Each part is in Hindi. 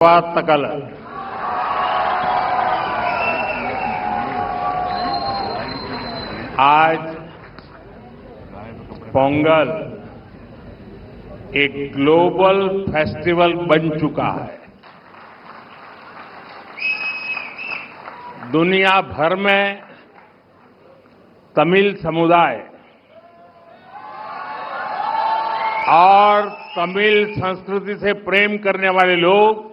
तकल आज पोंगल एक ग्लोबल फेस्टिवल बन चुका है। दुनिया भर में तमिल समुदाय और तमिल संस्कृति से प्रेम करने वाले लोग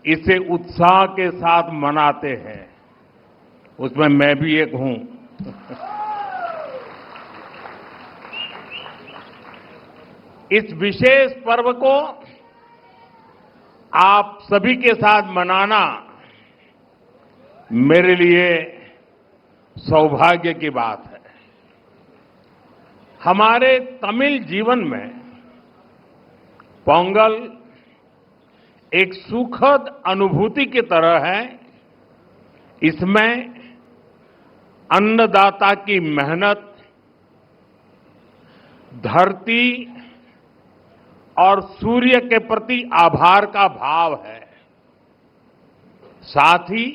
इसे उत्साह के साथ मनाते हैं। उसमें मैं भी एक हूं। इस विशेष पर्व को आप सभी के साथ मनाना मेरे लिए सौभाग्य की बात है। हमारे तमिल जीवन में पोंगल एक सुखद अनुभूति की तरह है। इसमें अन्नदाता की मेहनत, धरती और सूर्य के प्रति आभार का भाव है। साथ ही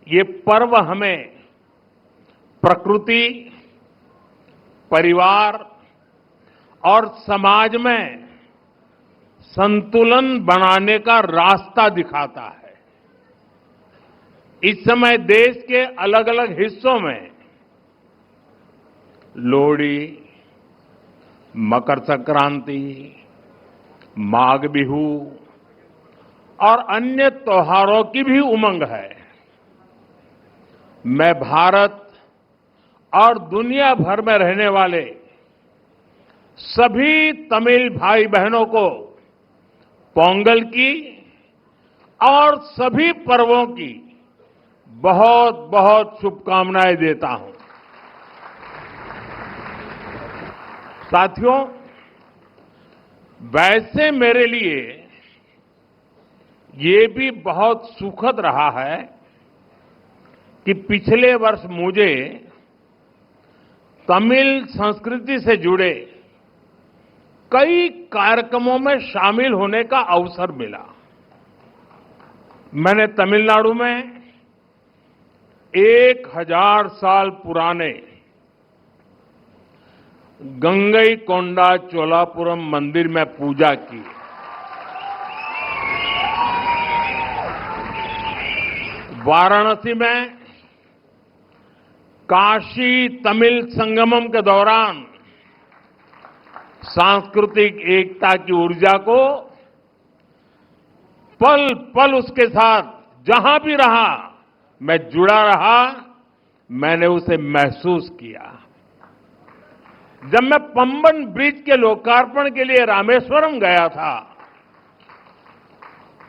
ये पर्व हमें प्रकृति, परिवार और समाज में संतुलन बनाने का रास्ता दिखाता है। इस समय देश के अलग अलग हिस्सों में लोहड़ी, मकर संक्रांति, माघ बिहू और अन्य त्योहारों की भी उमंग है। मैं भारत और दुनिया भर में रहने वाले सभी तमिल भाई बहनों को पोंगल की और सभी पर्वों की बहुत बहुत शुभकामनाएं देता हूं। साथियों, वैसे मेरे लिए ये भी बहुत सुखद रहा है कि पिछले वर्ष मुझे तमिल संस्कृति से जुड़े कई कार्यक्रमों में शामिल होने का अवसर मिला। मैंने तमिलनाडु में 1000 साल पुराने गंगईकोंडा चोलापुरम मंदिर में पूजा की। वाराणसी में काशी तमिल संगमम के दौरान सांस्कृतिक एकता की ऊर्जा को पल पल उसके साथ जहां भी रहा मैं जुड़ा रहा, मैंने उसे महसूस किया। जब मैं पंबन ब्रिज के लोकार्पण के लिए रामेश्वरम गया था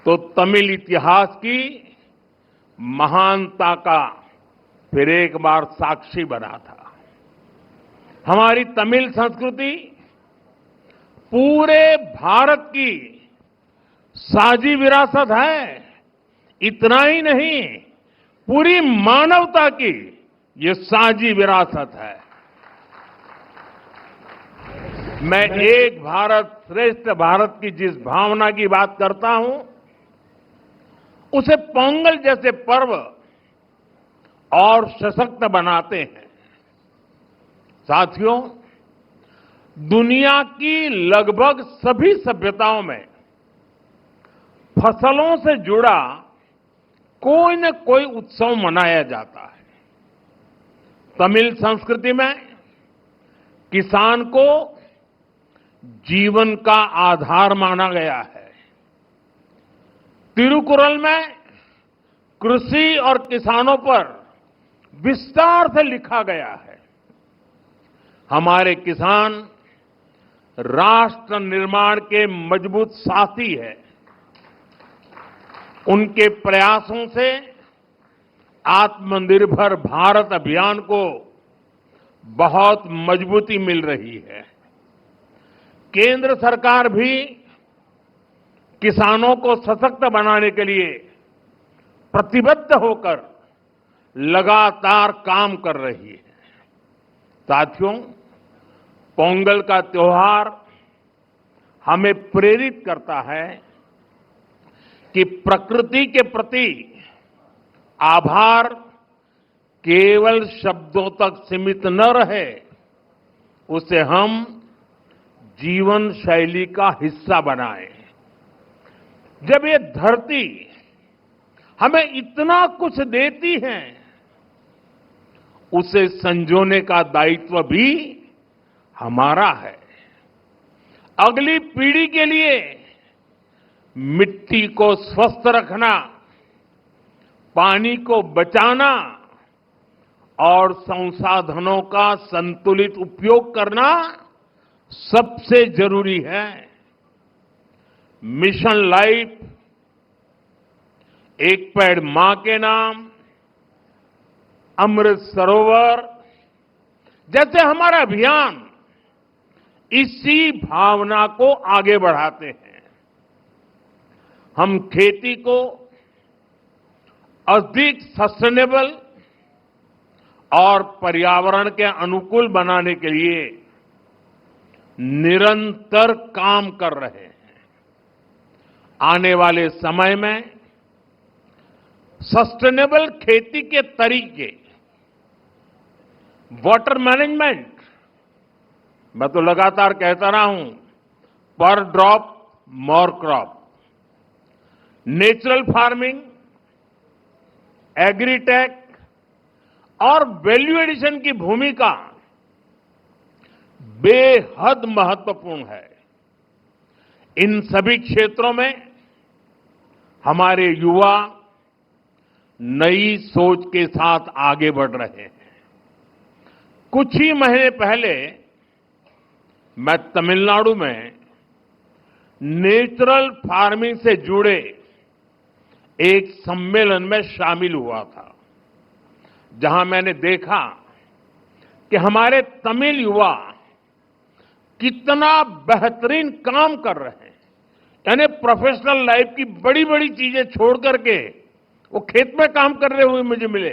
तो तमिल इतिहास की महानता का फिर एक बार साक्षी बना था। हमारी तमिल संस्कृति पूरे भारत की साझी विरासत है। इतना ही नहीं, पूरी मानवता की ये साझी विरासत है। मैं एक भारत श्रेष्ठ भारत की जिस भावना की बात करता हूं, उसे पोंगल जैसे पर्व और सशक्त बनाते हैं। साथियों, दुनिया की लगभग सभी सभ्यताओं में फसलों से जुड़ा कोई न कोई उत्सव मनाया जाता है। तमिल संस्कृति में किसान को जीवन का आधार माना गया है। तिरुकुरल में कृषि और किसानों पर विस्तार से लिखा गया है। हमारे किसान राष्ट्र निर्माण के मजबूत साथी है। उनके प्रयासों से आत्मनिर्भर भारत अभियान को बहुत मजबूती मिल रही है। केंद्र सरकार भी किसानों को सशक्त बनाने के लिए प्रतिबद्ध होकर लगातार काम कर रही है। साथियों, पोंगल का त्योहार हमें प्रेरित करता है कि प्रकृति के प्रति आभार केवल शब्दों तक सीमित न रहे, उसे हम जीवन शैली का हिस्सा बनाएं। जब ये धरती हमें इतना कुछ देती है, उसे संजोने का दायित्व भी हमारा है। अगली पीढ़ी के लिए मिट्टी को स्वस्थ रखना, पानी को बचाना और संसाधनों का संतुलित उपयोग करना सबसे जरूरी है। मिशन लाइफ, एक पेड़ मां के नाम, अमृत सरोवर जैसे हमारा अभियान इसी भावना को आगे बढ़ाते हैं। हम खेती को अधिक सस्टेनेबल और पर्यावरण के अनुकूल बनाने के लिए निरंतर काम कर रहे हैं। आने वाले समय में सस्टेनेबल खेती के तरीके, वाटर मैनेजमेंट, मैं तो लगातार कहता रहा हूं, पर drop more crop, natural farming, agritech और वैल्यू एडिशन की भूमिका बेहद महत्वपूर्ण है। इन सभी क्षेत्रों में हमारे युवा नई सोच के साथ आगे बढ़ रहे हैं। कुछ ही महीने पहले मैं तमिलनाडु में नेचुरल फार्मिंग से जुड़े एक सम्मेलन में शामिल हुआ था, जहां मैंने देखा कि हमारे तमिल युवा कितना बेहतरीन काम कर रहे हैं। यानी प्रोफेशनल लाइफ की बड़ी बड़ी चीजें छोड़ करके वो खेत में काम कर रहे हुए मुझे मिले।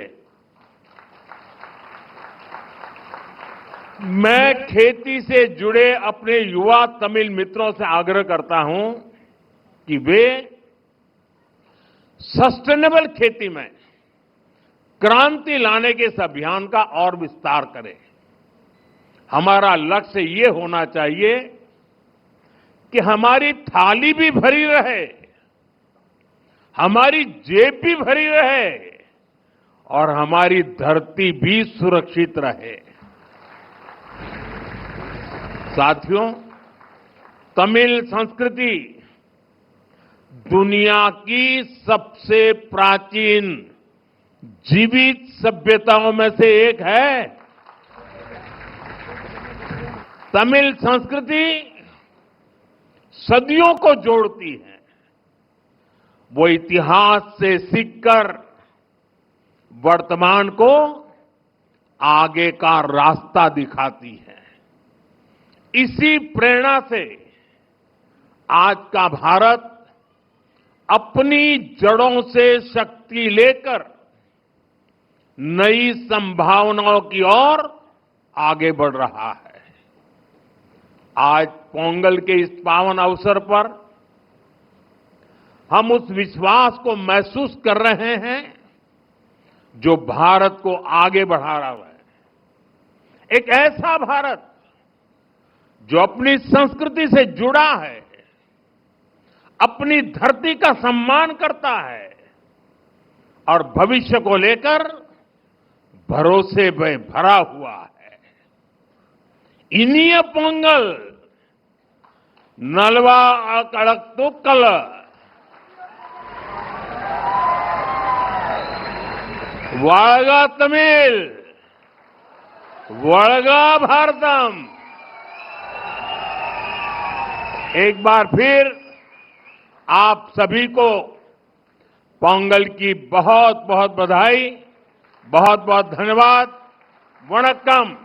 मैं खेती से जुड़े अपने युवा तमिल मित्रों से आग्रह करता हूं कि वे सस्टेनेबल खेती में क्रांति लाने के इस अभियान का और विस्तार करें। हमारा लक्ष्य ये होना चाहिए कि हमारी थाली भी भरी रहे, हमारी जेब भी भरी रहे और हमारी धरती भी सुरक्षित रहे। साथियों, तमिल संस्कृति दुनिया की सबसे प्राचीन जीवित सभ्यताओं में से एक है। तमिल संस्कृति सदियों को जोड़ती है। वो इतिहास से सीखकर वर्तमान को आगे का रास्ता दिखाती है। इसी प्रेरणा से आज का भारत अपनी जड़ों से शक्ति लेकर नई संभावनाओं की ओर आगे बढ़ रहा है। आज पोंगल के इस पावन अवसर पर हम उस विश्वास को महसूस कर रहे हैं जो भारत को आगे बढ़ा रहा है। एक ऐसा भारत जो अपनी संस्कृति से जुड़ा है, अपनी धरती का सम्मान करता है और भविष्य को लेकर भरोसे में भरा हुआ है। इनिय पोंगल नलवा कड़कतुक्कल, वाळगा तमिल, वळगा भारतम। एक बार फिर आप सभी को पोंगल की बहुत बहुत बधाई, बहुत बहुत धन्यवाद। वणक्कम।